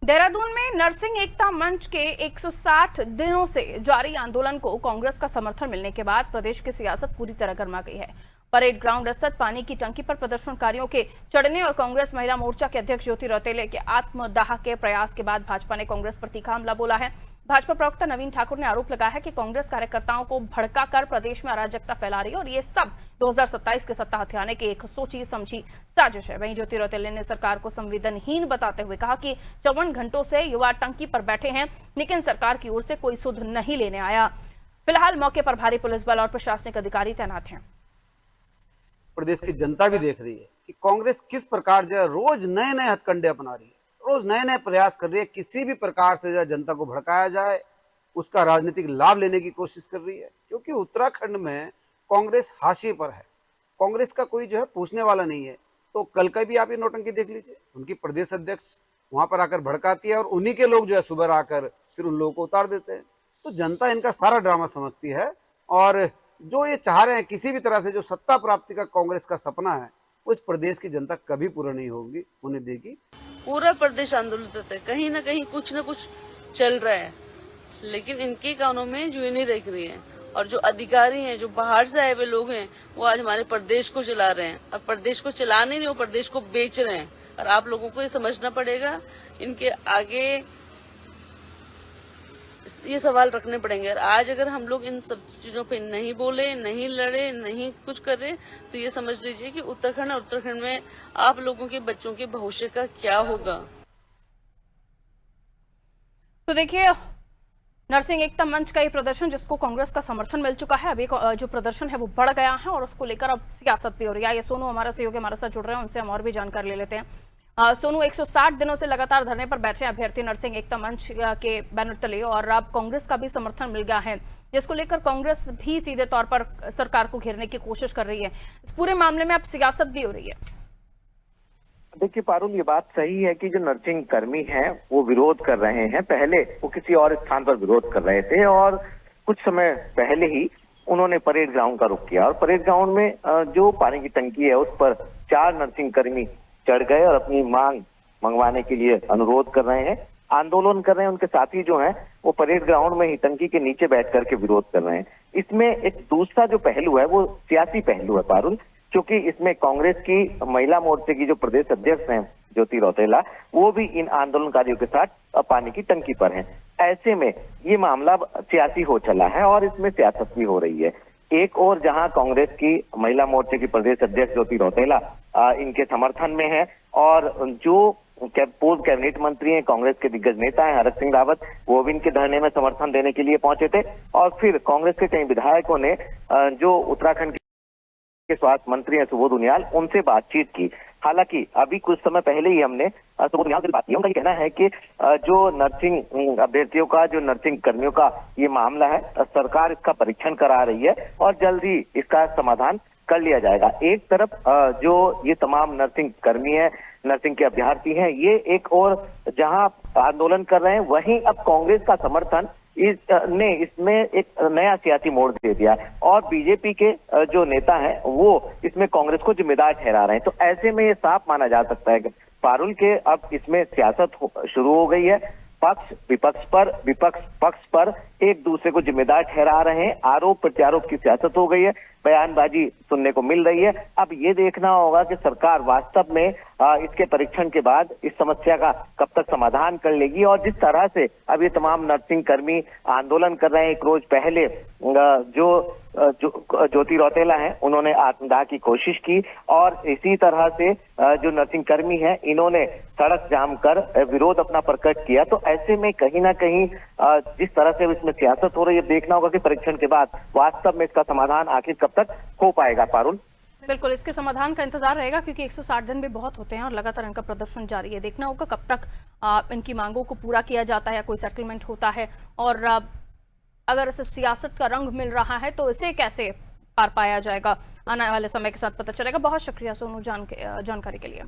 देहरादून में नरसिंह एकता मंच के 160 दिनों से जारी आंदोलन को कांग्रेस का समर्थन मिलने के बाद प्रदेश की सियासत पूरी तरह गर्मा गई है। परेड ग्राउंड स्थित पानी की टंकी पर प्रदर्शनकारियों के चढ़ने और कांग्रेस महिला मोर्चा के अध्यक्ष ज्योति रौतेले के आत्मदाह के प्रयास के बाद भाजपा ने कांग्रेस पर तीखा हमला बोला है। भाजपा प्रवक्ता नवीन ठाकुर ने आरोप लगाया है कि कांग्रेस कार्यकर्ताओं को भड़काकर प्रदेश में अराजकता फैला रही है और ये सब 2027 के सत्ता हथियाने की एक सोची समझी साजिश है। वहीं ज्योति रौतेले ने सरकार को संवेदनहीन बताते हुए कहा कि 54 घंटों से युवा टंकी पर बैठे हैं, लेकिन सरकार की ओर से कोई सुध नहीं लेने आया। फिलहाल मौके पर भारी पुलिस बल और प्रशासनिक अधिकारी तैनात हैं। प्रदेश की जनता भी देख रही है कि कांग्रेस किस प्रकार जो है रोज नए नए हथकंडे अपना रही है, रोज नए नए प्रयास कर रही है। किसी भी प्रकार से जो है जनता को भड़काया जाए, उसका राजनीतिक लाभ लेने की कोशिश कर रही है। क्योंकि उत्तराखंड में कांग्रेस हाशिए पर है, कांग्रेस का कोई जो है पूछने वाला नहीं है। तो कल का भी आप ये नौटंकी देख लीजिए, उनकी प्रदेश अध्यक्ष वहां पर आकर भड़काती है और उन्हीं के लोग जो है सुबह आकर फिर उन लोगों को उतार देते हैं। तो जनता इनका सारा ड्रामा समझती है और जो ये चाह रहे हैं किसी भी तरह से जो सत्ता प्राप्ति का कांग्रेस का सपना है, वो इस प्रदेश की जनता कभी पूरा नहीं होगी, होने देगी। पूरा प्रदेश आंदोलित है, कहीं ना कहीं कुछ न कुछ चल रहा है, लेकिन इनके कानों में जो नहीं देख रही है। और जो अधिकारी हैं, जो बाहर से आए हुए लोग हैं, वो आज हमारे प्रदेश को चला रहे हैं और प्रदेश को चलाने नहीं, वो प्रदेश को बेच रहे हैं। और आप लोगों को ये समझना पड़ेगा, इनके आगे ये सवाल रखने पड़ेंगे। और आज अगर हम लोग इन सब चीजों पे नहीं बोले, नहीं लड़े, नहीं कुछ करे, तो ये समझ लीजिए कि उत्तराखंड में आप लोगों के बच्चों के भविष्य का क्या होगा। तो देखिए, नरसिंह एकता मंच का ये प्रदर्शन जिसको कांग्रेस का समर्थन मिल चुका है, अभी जो प्रदर्शन है वो बढ़ गया है और उसको लेकर अब सियासत भी हो रही है। ये सोनू हमारा सहयोगी हमारे साथ जुड़ रहे हैं, उनसे हम और भी जानकारी ले लेते हैं। सोनू, 160 दिनों से लगातार धरने पर बैठे अभ्यर्थी नरसिंह एकता मंच के बैनर तले और अब कांग्रेस का भी समर्थन मिल गया है, जिसको लेकर कांग्रेस भी सीधे तौर पर सरकार को घेरने की कोशिश कर रही है। इस पूरे मामले में अब सियासत भी हो रही है। देखिए पारुल, ये बात सही है कि जो नर्सिंग कर्मी हैं वो विरोध कर रहे हैं। पहले वो किसी और स्थान पर विरोध कर रहे थे और कुछ समय पहले ही उन्होंने परेड ग्राउंड का रुख किया और परेड ग्राउंड में जो पानी की टंकी है उस पर 4 नर्सिंग कर्मी चढ़ गए और अपनी मांग मंगवाने के लिए अनुरोध कर रहे हैं, आंदोलन कर रहे हैं। उनके साथी जो हैं वो परेड ग्राउंड में ही टंकी के नीचे बैठ करके विरोध कर रहे हैं। इसमें एक दूसरा जो पहलू है वो सियासी पहलू है पारुल, क्योंकि इसमें कांग्रेस की महिला मोर्चे की जो प्रदेश अध्यक्ष हैं ज्योति रौतेला, वो भी इन आंदोलनकारियों के साथ पानी की टंकी पर हैं। ऐसे में ये मामला सियासी हो चला है और इसमें सियासत भी हो रही है। एक और जहां कांग्रेस की महिला मोर्चे की प्रदेश अध्यक्ष ज्योति रौतेला इनके समर्थन में है और जो पूर्व कैबिनेट मंत्री हैं, कांग्रेस के दिग्गज नेता हैं हरक सिंह रावत, वो भी इनके धरने में समर्थन देने के लिए पहुंचे थे। और फिर कांग्रेस के कई विधायकों ने जो उत्तराखंड के स्वास्थ्य मंत्री हैं सुबोध उनियाल, उनसे बातचीत की। हालांकि अभी कुछ समय पहले ही हमने सुबोध उनियाल से बात की। उनका कहना है कि जो नर्सिंग अभ्यर्थियों का, जो नर्सिंग कर्मियों का ये मामला है, सरकार इसका परीक्षण करा रही है और जल्द ही इसका समाधान कर लिया जाएगा। एक तरफ जो ये तमाम नर्सिंग कर्मी है, नर्सिंग के अभ्यर्थी हैं, ये एक और जहां आंदोलन कर रहे हैं, वहीं अब कांग्रेस का समर्थन ने इसमें एक नया सियासी मोड़ दे दिया और बीजेपी के जो नेता हैं वो इसमें कांग्रेस को जिम्मेदार ठहरा रहे हैं। तो ऐसे में ये साफ माना जा सकता है कि पारुल के अब इसमें सियासत शुरू हो गई है। पक्ष विपक्ष पर, विपक्ष पक्ष पर एक दूसरे को जिम्मेदार ठहरा रहे हैं। आरोप प्रत्यारोप की सियासत हो गई है, बयानबाजी सुनने को मिल रही है। अब ये देखना होगा कि सरकार वास्तव में इसके परीक्षण के बाद इस समस्या का कब तक समाधान कर लेगी। और जिस तरह से अब ये तमाम नर्सिंग कर्मी आंदोलन कर रहे हैं, एक रोज पहले जो ज्योति रौतेला हैं उन्होंने आत्मदाह की कोशिश की और इसी तरह से जो नर्सिंग कर्मी हैं इन्होंने सड़क जाम कर विरोध अपना प्रकट किया। तो ऐसे में कहीं ना कहीं जिस तरह से इसमें सियासत हो रही है, देखना होगा कि परीक्षण के बाद वास्तव में इसका समाधान आखिर कब तक हो पाएगा। पारुल, बिल्कुल इसके समाधान का इंतजार रहेगा क्योंकि 160 दिन भी बहुत होते हैं और लगातार इनका प्रदर्शन जारी है। देखना होगा कब तक इनकी मांगों को पूरा किया जाता है या कोई सेटलमेंट होता है और अगर इसे सियासत का रंग मिल रहा है तो इसे कैसे पार पाया जाएगा, आने वाले समय के साथ पता चलेगा। बहुत शुक्रिया सोनू जानकारी के लिए।